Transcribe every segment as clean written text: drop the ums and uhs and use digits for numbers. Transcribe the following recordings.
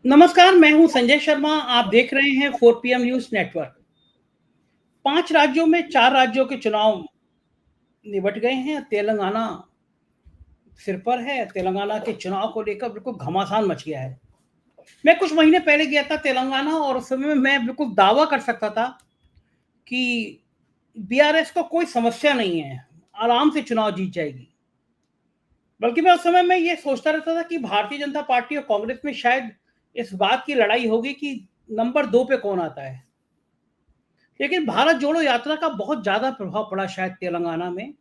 नमस्कार, मैं हूं संजय शर्मा। आप देख रहे हैं 4 PM न्यूज नेटवर्क। 5 राज्यों में 4 राज्यों के चुनाव निपट गए हैं। तेलंगाना सिर पर है। तेलंगाना के चुनाव को लेकर बिल्कुल घमासान मच गया है। मैं कुछ महीने पहले गया था तेलंगाना और उस समय मैं बिल्कुल दावा कर सकता था कि बीआरएस को कोई समस्या नहीं है, आराम से चुनाव जीत जाएगी। बल्कि मैं उस समय में ये सोचता रहता था कि भारतीय जनता पार्टी और कांग्रेस में शायद इस बात की लड़ाई होगी कि नंबर 2 पे कौन आता है। लेकिन भारत जोड़ो यात्रा का बहुत ज़्यादा प्रभाव पड़ा शायद तेलंगाना में।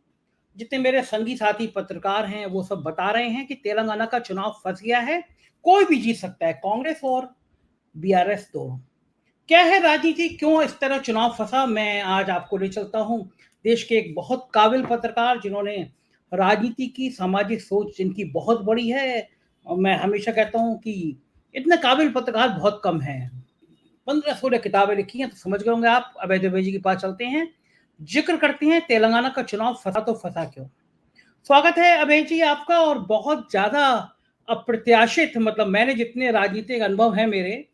जितने मेरे संगी साथी पत्रकार हैं वो सब बता रहे हैं कि तेलंगाना का चुनाव फंस गया है। कोई भी जीत सकता है, कांग्रेस और बीआरएस दोनों। क्या है राजनीति, क्यों इस तरह चुनाव फंसा, मैं आज आपको ले चलता हूं। देश के एक बहुत काबिल पत्रकार जिन्होंने राजनीति की सामाजिक सोच जिनकी बहुत बड़ी है। और मैं हमेशा कहता हूं कि इतने काबिल पत्रकार बहुत कम हैं। 15-16 किताबें लिखी हैं, तो समझ गए होंगे आप। अभय द्विवेदी जी के पास चलते हैं, जिक्र करते हैं तेलंगाना का चुनाव फंसा तो फंसा क्यों। स्वागत है अभय जी आपका। और बहुत ज्यादा अप्रत्याशित, मतलब मैंने जितने राजनीतिक अनुभव है मेरे,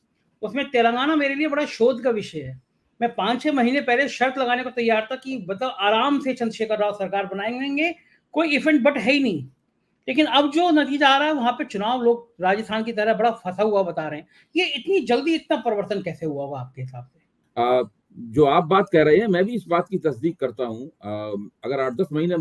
उसमें तेलंगाना मेरे लिए बड़ा शोध का विषय है। मैं 5-6 महीने पहले शर्त लगाने को तैयार था कि मतलब आराम से चंद्रशेखर राव सरकार बनाएंगे, कोई इवेंट बट है ही नहीं। लेकिन अब जो नतीजा आ रहा है, वहां पे चुनाव लोग राजस्थान की तरह बड़ा फंसा हुआ बता रहे हैं। ये इतनी जल्दी इतना परिवर्तन कैसे हुआ होगा आपके हिसाब से? जो आप बात कह रहे हैं, मैं भी इस बात की तस्दीक करता हूं। अगर 8-10 महीने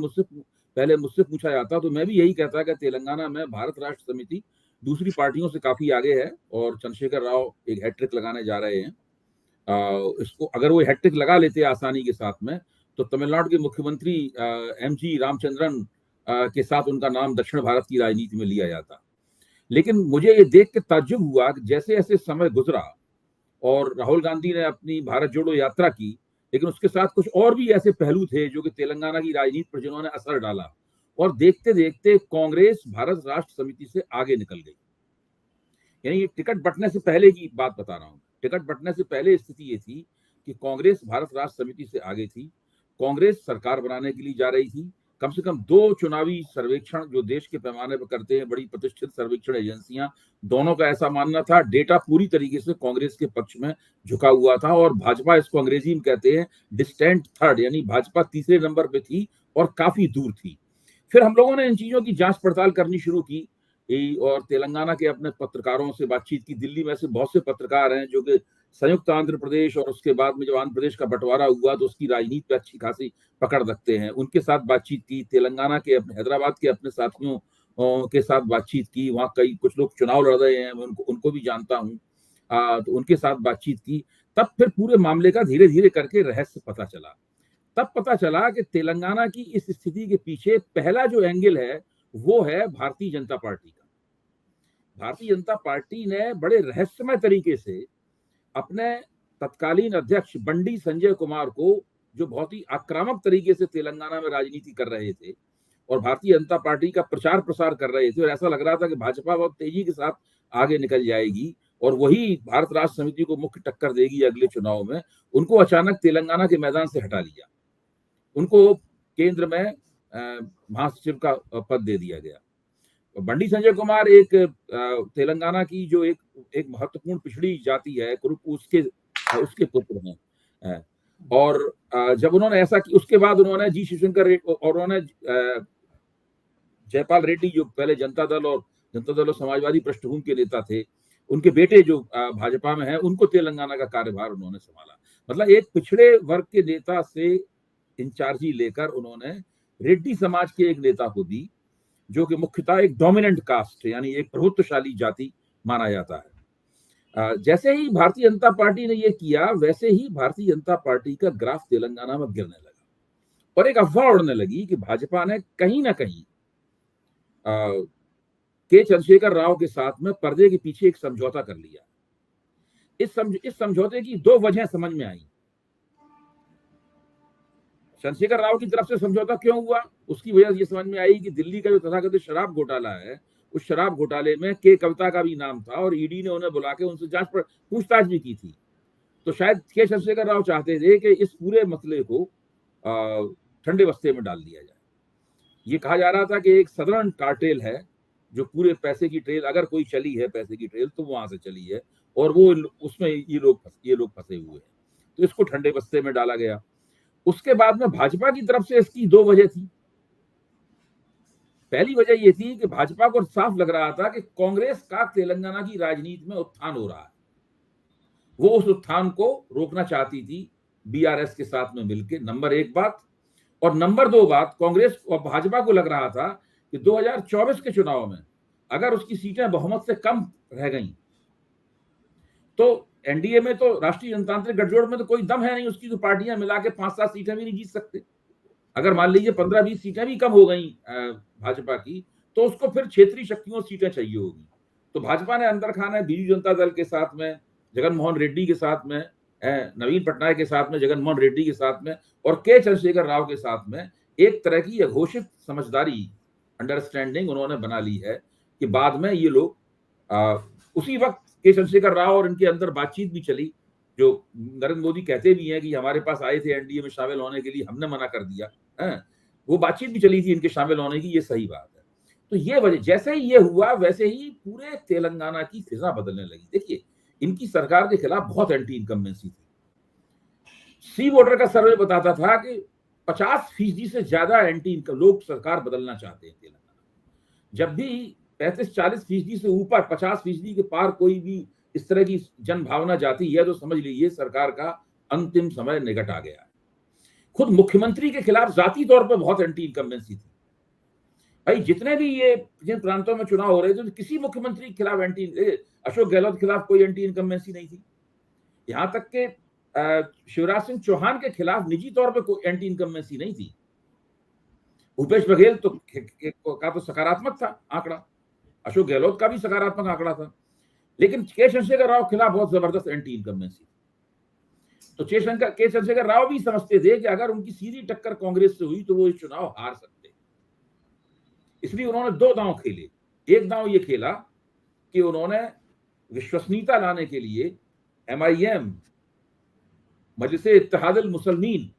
पहले मुझसे पूछा जाता तो मैं भी यही कहता कि तेलंगाना में भारत राष्ट्र समिति दूसरी पार्टियों से काफी आगे है और चंद्रशेखर राव एक हैट्रिक लगाने जा रहे हैं। इसको अगर वो हैट्रिक लगा लेते आसानी के साथ में, तो तमिलनाडु के मुख्यमंत्री एमजी रामचंद्रन के साथ उनका नाम दक्षिण भारत की राजनीति में लिया जाता। लेकिन मुझे ये देख के ताज्जुब हुआ कि जैसे जैसे समय गुजरा और राहुल गांधी ने अपनी भारत जोड़ो यात्रा की, लेकिन उसके साथ कुछ और भी ऐसे पहलू थे जो कि तेलंगाना की राजनीति पर जिन्होंने असर डाला, और देखते देखते कांग्रेस भारत राष्ट्र समिति से आगे निकल गई। यानी ये टिकट बंटने से पहले की बात बता रहा हूं। टिकट बंटने से पहले स्थिति ये थी कि कांग्रेस भारत राष्ट्र समिति से आगे थी। कांग्रेस सरकार बनाने के लिए जा रही थी। कम से कम 2 चुनावी सर्वेक्षण जो देश के पैमाने पर करते हैं बड़ी प्रतिष्ठित सर्वेक्षण एजेंसियां, दोनों का ऐसा मानना था, डेटा पूरी तरीके से कांग्रेस के पक्ष में झुका हुआ था। और भाजपा, इसको अंग्रेजी में कहते हैं डिस्टेंट थर्ड, यानी भाजपा तीसरे नंबर पे थी और काफी दूर थी। फिर हम लोगों ने इन चीजों की जांच पड़ताल करनी शुरू की और तेलंगाना के अपने पत्रकारों से बातचीत की। दिल्ली में ऐसे बहुत से पत्रकार हैं जो कि संयुक्त आंध्र प्रदेश और उसके बाद में जब आंध्र प्रदेश का बंटवारा हुआ तो उसकी राजनीति पे अच्छी खासी पकड़ रखते हैं, उनके साथ बातचीत की। तेलंगाना के अपने, हैदराबाद के अपने साथियों के साथ बातचीत की। वहाँ कई कुछ लोग चुनाव लड़ रहे हैं, मैं उनको भी जानता हूँ। तो उनके साथ बातचीत की। तब फिर पूरे मामले का धीरे धीरे करके रहस्य पता चला। तब पता चला कि तेलंगाना की इस स्थिति के पीछे पहला जो एंगल है वो है भारतीय जनता पार्टी का। भारतीय जनता पार्टी ने बड़े रहस्यमय तरीके से अपने तत्कालीन अध्यक्ष बंडी संजय कुमार को, जो बहुत ही आक्रामक तरीके से तेलंगाना में राजनीति कर रहे थे और भारतीय जनता पार्टी का प्रचार प्रसार कर रहे थे, और ऐसा लग रहा था कि भाजपा बहुत तेजी के साथ आगे निकल जाएगी और वही भारत राष्ट्र समिति को मुख्य टक्कर देगी अगले चुनाव में, उनको अचानक तेलंगाना के मैदान से हटा लिया। उनको केंद्र में महासचिव का पद दे दिया गया। बंडी संजय कुमार एक तेलंगाना की जो एक महत्वपूर्ण पिछड़ी जाति है, कुरुप, उसके पुत्र हैं। और जब उन्होंने ऐसा कि उसके बाद उन्होंने जी शिवशंकर और उन्होंने जयपाल रेड्डी, जो पहले जनता दल और समाजवादी पृष्ठभूमि के नेता थे, उनके बेटे जो भाजपा में हैं, उनको तेलंगाना का कार्यभार उन्होंने संभाला। मतलब एक पिछड़े वर्ग के नेता से इंचार्जी लेकर उन्होंने रेड्डी समाज के एक नेता को दी, जो कि मुख्यतः एक डोमिनेंट कास्ट, यानी एक प्रभुत्वशाली जाति माना जाता है। जैसे ही भारतीय जनता पार्टी ने ये किया, वैसे ही भारतीय जनता पार्टी का ग्राफ तेलंगाना में गिरने लगा और एक अफवाह उड़ने लगी कि भाजपा ने कहीं ना कहीं के चंद्रशेखर राव के साथ में पर्दे के पीछे एक समझौता कर लिया। इस समझौते की 2 वजह समझ में आई। चंद्रशेखर राव की तरफ से समझौता क्यों हुआ, उसकी वजह ये समझ में आई कि दिल्ली का जो तथाकथित शराब घोटाला है, उस शराब घोटाले में के कविता का भी नाम था और ईडी ने उन्हें बुला के उनसे पूछताछ भी की थी। तो शायद के चंद्रशेखर राव चाहते थे कि इस पूरे मसले को ठंडे बस्ते में डाल दिया जाए। ये कहा जा रहा था कि एक सदर्न कार्टेल है जो पूरे पैसे की ट्रेल अगर कोई चली है, पैसे की ट्रेल तो वहां से चली है, और वो उसमें ये लोग फंसे हुए हैं। तो इसको ठंडे बस्ते में डाला गया। उसके बाद में भाजपा की तरफ से इसकी दो वजह थी। पहली वजह ये थी कि भाजपा को साफ लग रहा था कि कांग्रेस का तेलंगाना की राजनीति में उत्थान हो रहा है, वो उस उत्थान को रोकना चाहती थी बीआरएस के साथ में मिलकर, नंबर एक बात। और नंबर दो बात, कांग्रेस और भाजपा को लग रहा था कि 2024 के चुनाव में अगर उसकी सीटें बहुमत से कम रह गई तो एनडीए में, तो राष्ट्रीय जनतांत्रिक गठजोड़ में तो कोई दम है नहीं उसकी, तो पार्टियां मिला के 5-7 सीटें भी नहीं जीत सकते। अगर मान लीजिए 15-20 सीटें भी कम हो गई भाजपा की, तो उसको फिर क्षेत्रीय शक्तियों सीटें चाहिए होगी। तो भाजपा ने अंदर खाना है बीजू जनता दल के साथ में, जगन मोहन रेड्डी के साथ में, नवीन पटनायक के साथ में, जगन मोहन रेड्डी के साथ में, और के चंद्रशेखर राव के साथ में एक तरह की अघोषित समझदारी, अंडरस्टैंडिंग उन्होंने बना ली है कि बाद में ये लोग उसी वक्त के चंद्रशेखर राव और इनके अंदर बातचीत भी चली, जो नरेंद्र मोदी कहते भी हैं कि हमारे पास आए थे एनडीए में शामिल होने के लिए, हमने मना कर दिया है। वो बातचीत भी चली थी इनके शामिल होने की, ये सही बात है। तो ये वजह, जैसे ही ये हुआ वैसे ही पूरे तेलंगाना की फिजा बदलने लगी। देखिए, इनकी सरकार के खिलाफ बहुत एंटी इनकम्बेंसी थी। सी वोटर का सर्वे बताता था कि 50% से ज्यादा एंटी इनकम लोग सरकार बदलना चाहते हैं तेलंगाना। जब भी 35-40% से ऊपर 50% के पार कोई भी इस तरह की जन भावना जाती है तो समझ लीजिए सरकार का अंतिम समय निकट आ गया है। खुद मुख्यमंत्री के खिलाफ जाती तौर पर बहुत एंटी इनकम्बेंसी थी। भाई जितने भी ये जिन प्रांतों में चुनाव हो रहे थे, तो किसी मुख्यमंत्री के खिलाफ अशोक गहलोत के खिलाफ कोई एंटी इनकम्बेंसी नहीं थी। यहां तक के शिवराज सिंह चौहान के खिलाफ निजी तौर पर कोई एंटी इनकम्बेंसी नहीं थी। भूपेश बघेल का तो सकारात्मक था आंकड़ा, अशोक गहलोत का भी सकारात्मक आंकड़ा था, लेकिन के चंद्रशेखर राव के खिलाफ बहुत जबरदस्त एंटी इनकम्बेंसी। तो के चंद्रशेखर राव भी समझते थे कि अगर उनकी सीधी टक्कर कांग्रेस से हुई तो वो ये चुनाव हार सकते, इसलिए उन्होंने दो दांव खेले। एक दांव ये खेला कि उन्होंने विश्वसनीयता लाने के लिए एमआईएम, मजलिसे इत्तेहादुल मुसलमीन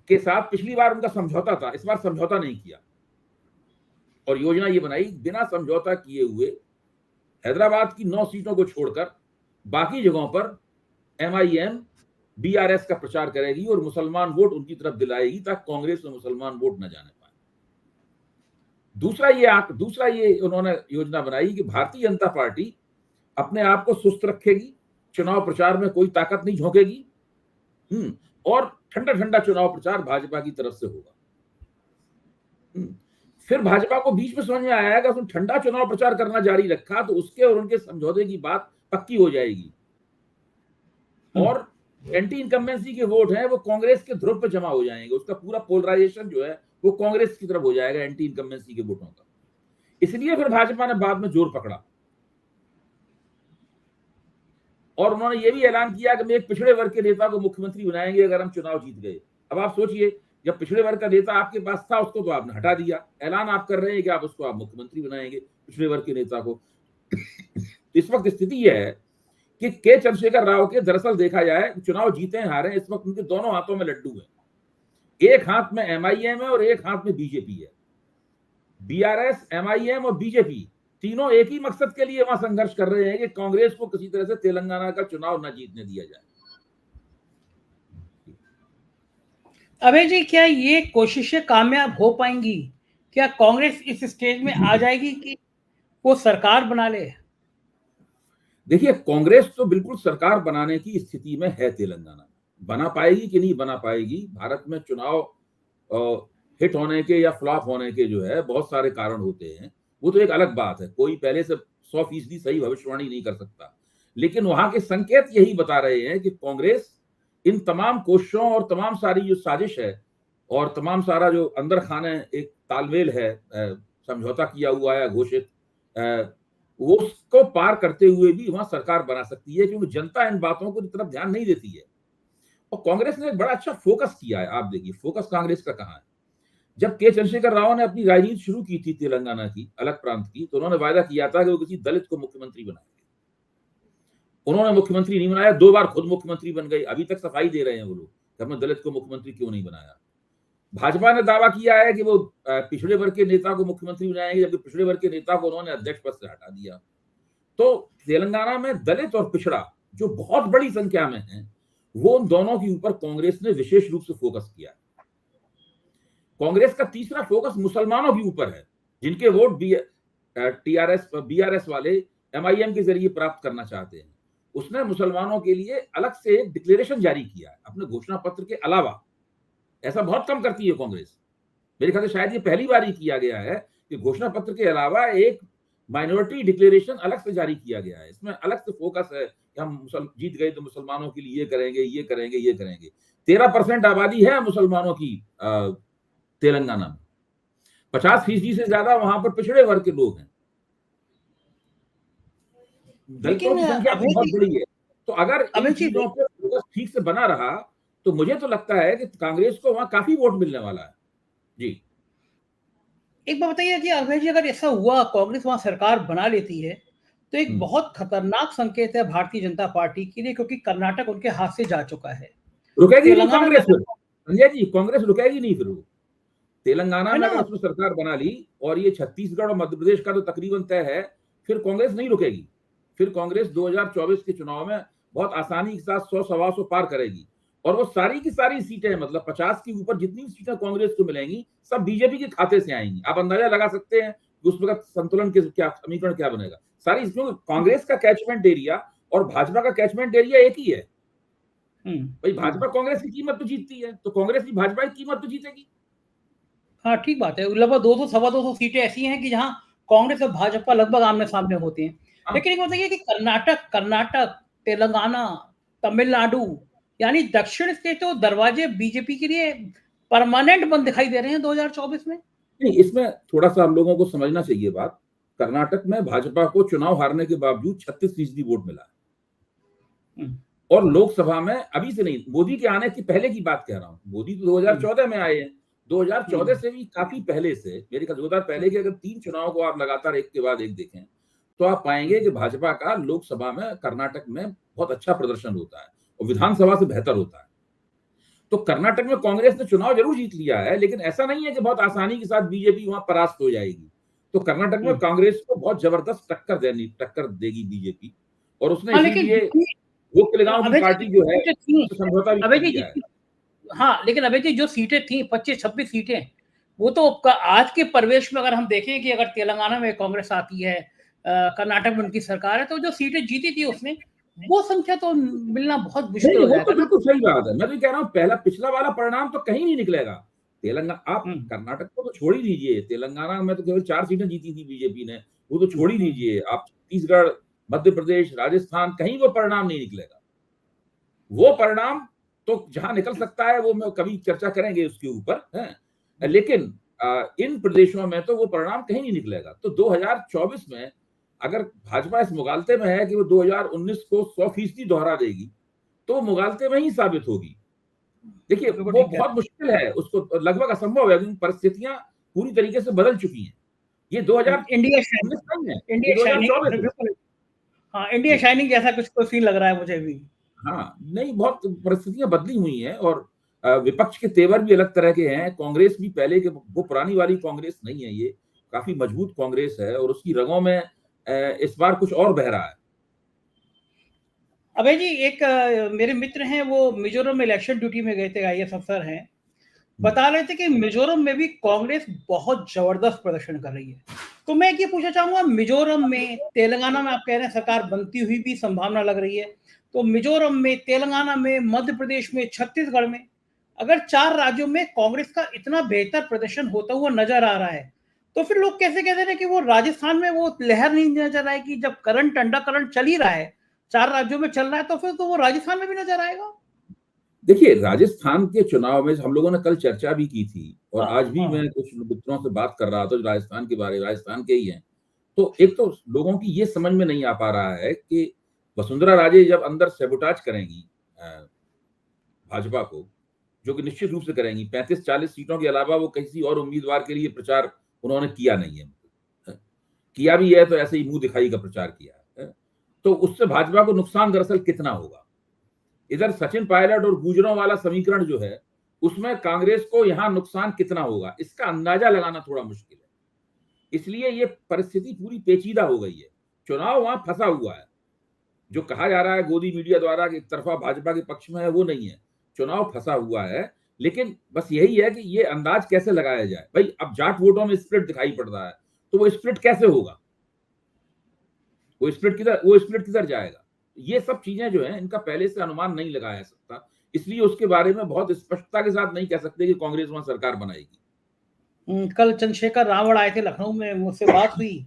के साथ, पिछली बार उनका समझौता था, इस बार समझौता नहीं किया और योजना ये बनाई बिना समझौता किए हुए हैदराबाद की 9 सीटों को छोड़कर बाकी जगहों पर एमआईएम बीआरएस का प्रचार करेगी और मुसलमान वोट उनकी तरफ दिलाएगी ताकि कांग्रेस में मुसलमान वोट न जाने पाए। दूसरा ये उन्होंने योजना बनाई कि भारतीय जनता पार्टी अपने आप को सुस्त रखेगी, चुनाव प्रचार में कोई ताकत नहीं झोंकेगी, और ठंडा चुनाव प्रचार भाजपा की तरफ से होगा। फिर भाजपा को बीच में समझ में आया कि उसने ठंडा चुनाव प्रचार करना जारी रखा तो उसके और उनके समझौते की बात पक्की हो जाएगी और एंटी इनकम्बेंसी के वोट हैं वो कांग्रेस के ध्रुव पर जमा हो जाएंगे, उसका पूरा पोलराइजेशन जो है वो कांग्रेस की तरफ हो जाएगा एंटी इनकम्बेंसी के वोटों का। इसलिए फिर भाजपा ने बाद में जोर पकड़ा और उन्होंने ये भी ऐलान किया कि मैं एक पिछड़े वर्ग के नेता को मुख्यमंत्री बनाएंगे अगर हम चुनाव जीत गए। अब आप सोचिए, जब पिछड़े वर्ग का नेता आपके पास था उसको तो आपने हटा दिया, ऐलान आप कर रहे हैं कि आप उसको मुख्यमंत्री बनाएंगे, पिछड़े वर्ग के नेता को। इस वक्त स्थिति यह है कि के चंद्रशेखर राव के, दरअसल देखा जाए चुनाव जीते हैं हारे, इस वक्त उनके दोनों हाथों में लड्डू है। एक हाथ में एमआईएम है और एक हाथ में बीजेपी है। बीआरएस, एमआईएम और बीजेपी तीनों एक ही मकसद के लिए वहां संघर्ष कर रहे हैं कि कांग्रेस को किसी तरह से तेलंगाना का चुनाव न जीतने दिया जाए। अभय जी, क्या ये कोशिशें कामयाब हो पाएंगी? क्या कांग्रेस इस स्टेज में आ जाएगी कि वो सरकार बना ले? देखिए, कांग्रेस तो बिल्कुल सरकार बनाने की स्थिति में है तेलंगाना में। बना पाएगी कि नहीं बना पाएगी, भारत में चुनाव हिट होने के या फ्लॉप होने के जो है बहुत सारे कारण होते हैं, वो तो एक अलग बात है। कोई पहले से 100% सही भविष्यवाणी नहीं कर सकता, लेकिन वहां के संकेत यही बता रहे हैं कि कांग्रेस इन तमाम कोशिशों और तमाम सारी जो साजिश है और तमाम सारा जो अंदर खाने एक तालमेल है, समझौता किया हुआ है घोषित, वो उसको पार करते हुए भी वहां सरकार बना सकती है, क्योंकि जनता इन बातों को तरफ ध्यान नहीं देती है। और कांग्रेस ने एक बड़ा अच्छा फोकस किया है। आप देखिए फोकस कांग्रेस का कहां है। जब के चंद्रशेखर राव ने अपनी राजनीति शुरू की थी तेलंगाना की, अलग प्रांत की, तो उन्होंने वायदा किया था कि वो किसी दलित को मुख्यमंत्री बनाएंगे। उन्होंने मुख्यमंत्री नहीं बनाया, 2 बार खुद मुख्यमंत्री बन गए। अभी तक सफाई दे रहे हैं वो लोग कि हमने दलित को मुख्यमंत्री क्यों नहीं बनाया। भाजपा ने दावा किया है कि वो पिछड़े वर्ग के नेता को मुख्यमंत्री बनाएंगे, जबकि पिछड़े वर्ग के नेता को उन्होंने अध्यक्ष पद से हटा दिया। तो तेलंगाना में दलित और पिछड़ा जो बहुत बड़ी संख्या में है, वो उन दोनों के ऊपर कांग्रेस ने विशेष रूप से फोकस किया। कांग्रेस का तीसरा फोकस मुसलमानों के ऊपर है, जिनके वोट बीआरएस वाले एमआईएम के जरिए प्राप्त करना चाहते हैं। उसने मुसलमानों के लिए अलग से एक डिक्लेरेशन जारी किया है अपने घोषणा पत्र के अलावा। ऐसा बहुत कम करती है कांग्रेस। मेरे ख्याल से शायद ये पहली बार ही किया गया है कि घोषणा पत्र के अलावा एक माइनॉरिटी डिक्लेरेशन अलग से जारी किया गया है। इसमें अलग से फोकस है कि हम जीत गए तो मुसलमानों के लिए ये करेंगे, ये करेंगे, ये करेंगे। 13% आबादी है मुसलमानों की तेलंगाना में। 50% से ज्यादा वहां पर पिछड़े वर्ग के लोग हैं। दलितों की संख्या बहुत बड़ी है। तो अगर इन चीजों पर फोकस ठीक से बना रहा तो मुझे तो लगता है कि कांग्रेस को वहां काफी वोट मिलने वाला है। जी, एक बात बताइए कि अभय जी, अगर ऐसा हुआ कांग्रेस वहां सरकार बना लेती है तो एक बहुत खतरनाक संकेत है भारतीय जनता पार्टी के लिए, क्योंकि कर्नाटक उनके हाथ से जा चुका है। रुकेगी नहीं कांग्रेस फिर, संजय जी, कांग्रेस रुकेगी नहीं फिर। वो तेलंगाना में अगर उसमें सरकार बना ली और ये छत्तीसगढ़ और मध्य प्रदेश का तो तकरीबन तय है, फिर कांग्रेस नहीं रुकेगी। फिर कांग्रेस 2024 के चुनाव में बहुत आसानी के साथ 100-125 पार करेगी और वो सारी की सारी सीटें, मतलब 50 के ऊपर जितनी सीटें कांग्रेस को मिलेंगी सब बीजेपी के खाते से आएंगी। आप अंदाजा लगा सकते हैं कि उस वक्त संतुलन के क्या समीकरण क्या बनेगा। सारी कांग्रेस का कैचमेंट एरिया और भाजपा का कैचमेंट एरिया एक ही है। भाई भाजपा कांग्रेस की कीमत तो जीतती है, तो कांग्रेस भी भाजपा की कीमत तो जीतेगी। हाँ, ठीक बात है। लगभग 200 सवा 200 सीटें ऐसी हैं कि जहां कांग्रेस और भाजपा लगभग आमने सामने होते हैं। लेकिन एक बताइए कि कर्नाटक, तेलंगाना, तमिलनाडु, यानी दक्षिण से तो दरवाजे बीजेपी के लिए परमानेंट बंद दिखाई दे रहे हैं 2024 में। नहीं, इसमें थोड़ा सा हम लोगों को समझना चाहिए बात। कर्नाटक में भाजपा को चुनाव हारने के बावजूद 36% वोट मिला है और लोकसभा में अभी से नहीं, मोदी के आने की पहले की बात कह रहा हूं। मोदी तो 2014 में आए हैं। 2014 से भी काफी पहले से, मेरे ख्याल 2000 पहले के अगर 3 चुनाव को आप लगातार एक के बाद एक देखें तो आप पाएंगे कि भाजपा का लोकसभा में कर्नाटक में बहुत अच्छा प्रदर्शन होता है और विधानसभा से बेहतर होता है। तो कर्नाटक में कांग्रेस ने चुनाव जरूर जीत लिया है, लेकिन ऐसा नहीं है कि बहुत आसानी के साथ बीजेपी वहां परास्त हो जाएगी। तो कर्नाटक में कांग्रेस को बहुत जबरदस्त टक्कर देगी बीजेपी, और उसने इसीलिए वो किलगांव की पार्टी जो है समझौता भी किया है। हाँ, लेकिन अभय जी, जो सीटें थी 25-26 सीटें, वो तो आज के परिवेश में अगर हम देखें कि अगर तेलंगाना में कांग्रेस आती है, कर्नाटक में उनकी सरकार है, तो जो सीटें जीती थी उसने, वो संख्या तो मिलना बहुत मुश्किल हो जाएगा। बिल्कुल सही बात है। मैं तो कह रहा हूँ पिछला वाला परिणाम तो कहीं नहीं निकलेगा। तेलंगाना, आप कर्नाटक को तो छोड़ ही दीजिए, तेलंगाना में तो केवल 4 सीटें जीती थी बीजेपी ने, वो तो छोड़ ही दीजिए। आप छत्तीसगढ़, मध्य प्रदेश, राजस्थान, कहीं वो परिणाम नहीं निकलेगा। वो परिणाम तो जहां निकल सकता है वो मैं कभी चर्चा करेंगे उसके ऊपर है, लेकिन इन प्रदेशों में तो वो परिणाम कहीं नहीं निकलेगा। तो 2024 में अगर भाजपा इस मुगालते में है कि वो 2019 को 100% दोहरा देगी, तो वो मुगालते में ही साबित होगी। देखिए, वो बहुत मुश्किल है, उसको लगभग असंभव है, क्योंकि परिस्थितियां पूरी तरीके से बदल चुकी हैं। ये 2019 नहीं है, 2024 है। हाँ, इंडिया शाइनिंग जैसा कुछ तो सीन लग रहा है मुझे भी। हाँ, नहीं, बहुत परिस्थितियां बदली हुई हैं और विपक्ष के तेवर भी अलग तरह के हैं। कांग्रेस भी पहले के वो पुरानी वाली कांग्रेस नहीं है, ये काफी मजबूत कांग्रेस है और उसकी रगों में इस बार कुछ और बह रहा है। अभय जी, एक मेरे मित्र हैं, वो मिजोरम में इलेक्शन ड्यूटी में गए थे, आईएएस अफसर हैं, बता रहे थे कि मिजोरम में भी कांग्रेस बहुत जबरदस्त प्रदर्शन कर रही है। तो मैं ये पूछना चाहूंगा, मिजोरम में, तेलंगाना में आप कह रहे हैं सरकार बनती हुई भी संभावना लग रही है, तो मिजोरम में, तेलंगाना में, मध्य प्रदेश में, छत्तीसगढ़ में, अगर 4 राज्यों में कांग्रेस का इतना बेहतर प्रदर्शन होता हुआ नजर आ रहा है, तो फिर लोग कैसे कहते हैं कि वो राजस्थान में वो लहर नहीं नजर आएगी? जब करंट, अंडा करंट चल ही रहा है, 4 राज्यों में चल रहा है, तो फिर तो वो राजस्थान में भी नजर आएगा। देखिए, राजस्थान के चुनाव में हम लोगों ने कल चर्चा भी की थी और आज भी मैं कुछ मित्रों से बात कर रहा था जो राजस्थान के बारे, राजस्थान के ही हैं। तो एक तो लोगों की ये समझ में नहीं आ पा रहा है कि वसुंधरा राजे जब अंदर सैबोटाज करेंगी भाजपा को, जो कि निश्चित रूप से करेंगी, 35-40 सीटों के अलावा वो किसी और उम्मीदवार के लिए प्रचार उन्होंने किया नहीं है। किया भी है तो ऐसे ही मुंह दिखाई का प्रचार किया है। तो उससे भाजपा को नुकसान दरअसल कितना होगा? इधर सचिन पायलट और गुजरों वाला समीकरण जो है उसमें कांग्रेस को यहां नुकसान कितना होगा इसका अंदाजा लगाना थोड़ा मुश्किल है। इसलिए ये परिस्थिति पूरी पेचीदा हो गई है। चुनाव वहां फंसा हुआ है। जो कहा जा रहा है गोदी मीडिया द्वारा कि एक तरफा भाजपा के पक्ष में है, वो नहीं है। चुनाव फंसा हुआ है, लेकिन बस यही है कि ये अंदाज कैसे लगाया जाए। भाई अब जाट वोटों में स्प्लिट दिखाई पड़ रहा है, तो वो स्प्लिट कैसे होगा, वो स्प्लिट किधर जाएगा। ये सब चीजें जो है इनका पहले से अनुमान नहीं लगाया जा सकता, इसलिए उसके बारे में बहुत स्पष्टता के साथ नहीं कह सकते कि कांग्रेस वहां सरकार बनाएगी। कल चंद्रशेखर रावण आए थे लखनऊ में, मुझसे बात हुई,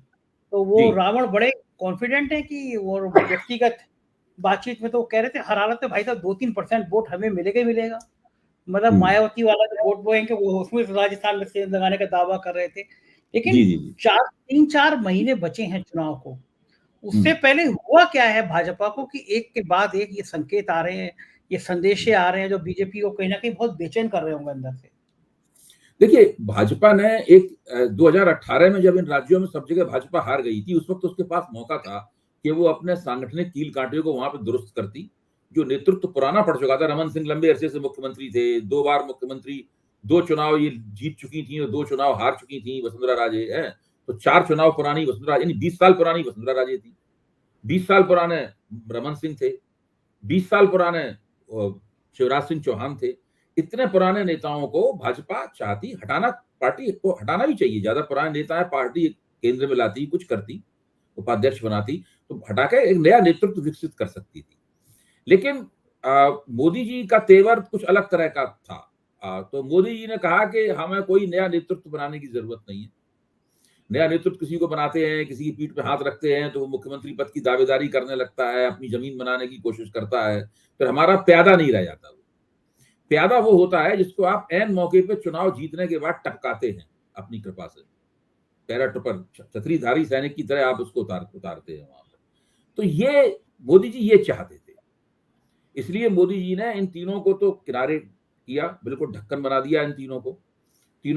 तो वो रावण बड़े कॉन्फिडेंट है कि वो व्यक्तिगत बातचीत में तो कह रहे थे हर हालत में भाई साहब 2-3% वोट हमें मिलेगा ही मिलेगा। मतलब मायावती वाला जो वोट बैंक है वो उसमें राजस्थान में सेंध लगाने का दावा कर रहे थे। लेकिन 3-4 महीने बचे हैं चुनाव को, उससे पहले हुआ क्या है भाजपा को कि एक के बाद एक ये संकेत आ रहे हैं, ये संदेशे आ रहे हैं जो बीजेपी को कहीं ना कहीं बहुत बेचैन कर रहे होंगे अंदर से। देखिए, भाजपा ने एक 2018 में जब इन राज्यों में सब जगह भाजपा हार गई थी, उस वक्त उसके पास मौका था कि वो अपने सांगठनिक कील कांटे को वहां पे दुरुस्त करती। जो नेतृत्व पुराना पड़ चुका था, रमन सिंह लंबे अरसे से मुख्यमंत्री थे, 2 बार मुख्यमंत्री, 2 चुनाव ये जीत चुकी थी और 2 चुनाव हार चुकी थी वसुंधरा राजे, है तो 4 चुनाव पुरानी वसुंधरा, यानी 20 साल पुरानी वसुंधरा राजे थी, 20 साल पुराने रमन सिंह थे, 20 साल पुराने शिवराज सिंह चौहान थे। इतने पुराने नेताओं को भाजपा चाहती हटाना, पार्टी को हटाना भी चाहिए। ज्यादा पुराने नेता है, पार्टी केंद्र में लाती, कुछ करती, उपाध्यक्ष बनाती, तो हटाकर एक नया नेतृत्व विकसित कर सकती थी। लेकिन मोदी जी का तेवर कुछ अलग तरह का था। तो मोदी जी ने कहा कि हमें कोई नया नेतृत्व बनाने की जरूरत नहीं है। नया नेतृत्व किसी को बनाते हैं, किसी की पीठ पे हाथ रखते हैं, तो वो मुख्यमंत्री पद की दावेदारी करने लगता है, अपनी जमीन बनाने की कोशिश करता है, फिर हमारा प्यादा नहीं रह जाता। प्यादा वो होता है जिसको आप ऐन मौके पे चुनाव जीतने के बाद टपकाते हैं अपनी कृपा से, पैराट्रूपर, छतरीधारी सैनिक की तरह आप उसको उतारते हैं वहां पर। तो ये मोदी जी ये चाहते थे, इसलिए मोदी जी ने इन तीनों को तो किनारे किया, बिल्कुल ढक्कन बना दिया। इन तीनों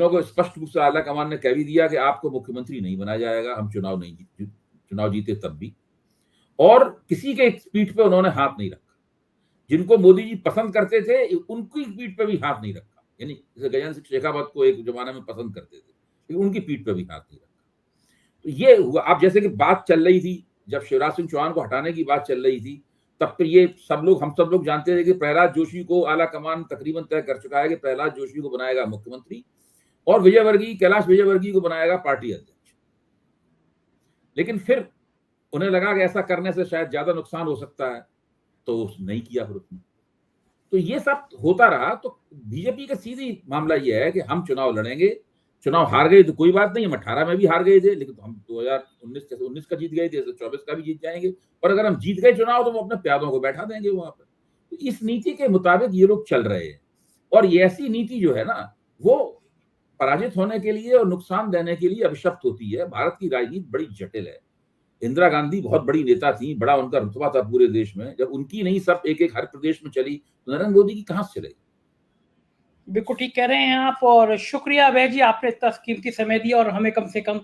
को स्पष्ट रूप से आला कमान ने कह भी दिया कि आपको मुख्यमंत्री नहीं बनाया जाएगा, हम चुनाव जीते तब भी। और किसी के पीठ पे उन्होंने हाथ नहीं रखा। जिनको मोदी जी पसंद करते थे उनकी पीठ पे भी हाथ नहीं रखा, यानी जैसे गजेंद्र सिंह शेखावत को एक जमाने में पसंद करते थे, लेकिन उनकी पीठ पे भी हाथ नहीं रखा। तो ये हुआ। अब जैसे कि बात चल रही थी, जब शिवराज सिंह चौहान को हटाने की बात चल रही थी, तब पे ये हम सब लोग जानते थे कि प्रहलाद जोशी को आला कमान तकरीबन तय कर चुका है कि प्रहलाद जोशी को बनाएगा मुख्यमंत्री और कैलाश विजयवर्गीय को बनाएगा पार्टी अध्यक्ष। लेकिन फिर उन्हें लगा कि ऐसा करने से शायद ज्यादा नुकसान हो सकता है, तो नहीं किया फिर उसने। तो ये सब होता रहा। तो बीजेपी का सीधी मामला ये है कि हम चुनाव लड़ेंगे, चुनाव हार गए तो कोई बात नहीं, हम 18 में भी हार गए थे, लेकिन हम 2019 का जीत गए थे, 24 का भी जीत जाएंगे। और अगर हम जीत गए चुनाव तो हम अपने प्यादों को बैठा देंगे वहां पर। तो इस नीति के मुताबिक ये लोग चल रहे हैं। और ये ऐसी नीति जो है ना, वो पराजित होने के लिए और नुकसान देने के लिए अभिशप्त होती है। भारत की राजनीति बड़ी जटिल है। इंदिरा गांधी बहुत बड़ी नेता थी, बड़ा उनका रुतबा था पूरे देश में। जब उनकी नहीं सब एक हर प्रदेश में चली, तो नरेंद्र मोदी की कहां से चलेगी। बिल्कुल ठीक कह रहे हैं आप, और शुक्रिया अभय जी, आपने इतना कीमती समय दिया और हमें कम से कम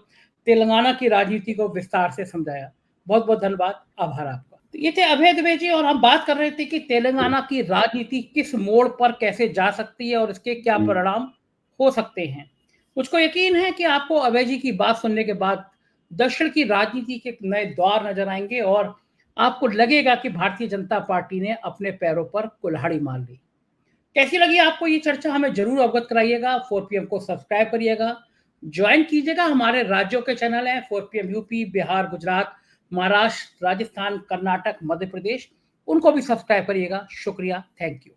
तेलंगाना की राजनीति को विस्तार से समझाया। बहुत बहुत धन्यवाद, आभार आपका। तो ये थे अभय द्विवेदी जी, और हम बात कर रहे थे कि तेलंगाना की राजनीति किस मोड़ पर कैसे जा सकती है और इसके क्या परिणाम हो सकते हैं। मुझको यकीन है कि आपको अभय जी की बात सुनने के बाद दक्षिण की राजनीति के नए द्वार नजर आएंगे और आपको लगेगा कि भारतीय जनता पार्टी ने अपने पैरों पर कुल्हाड़ी मार ली। कैसी लगी आपको ये चर्चा, हमें जरूर अवगत कराइएगा। 4PM को सब्सक्राइब करिएगा, ज्वाइन कीजिएगा। हमारे राज्यों के चैनल हैं 4PM यूपी, बिहार, गुजरात, महाराष्ट्र, राजस्थान, कर्नाटक, मध्य प्रदेश, उनको भी सब्सक्राइब करिएगा। शुक्रिया, थैंक यू।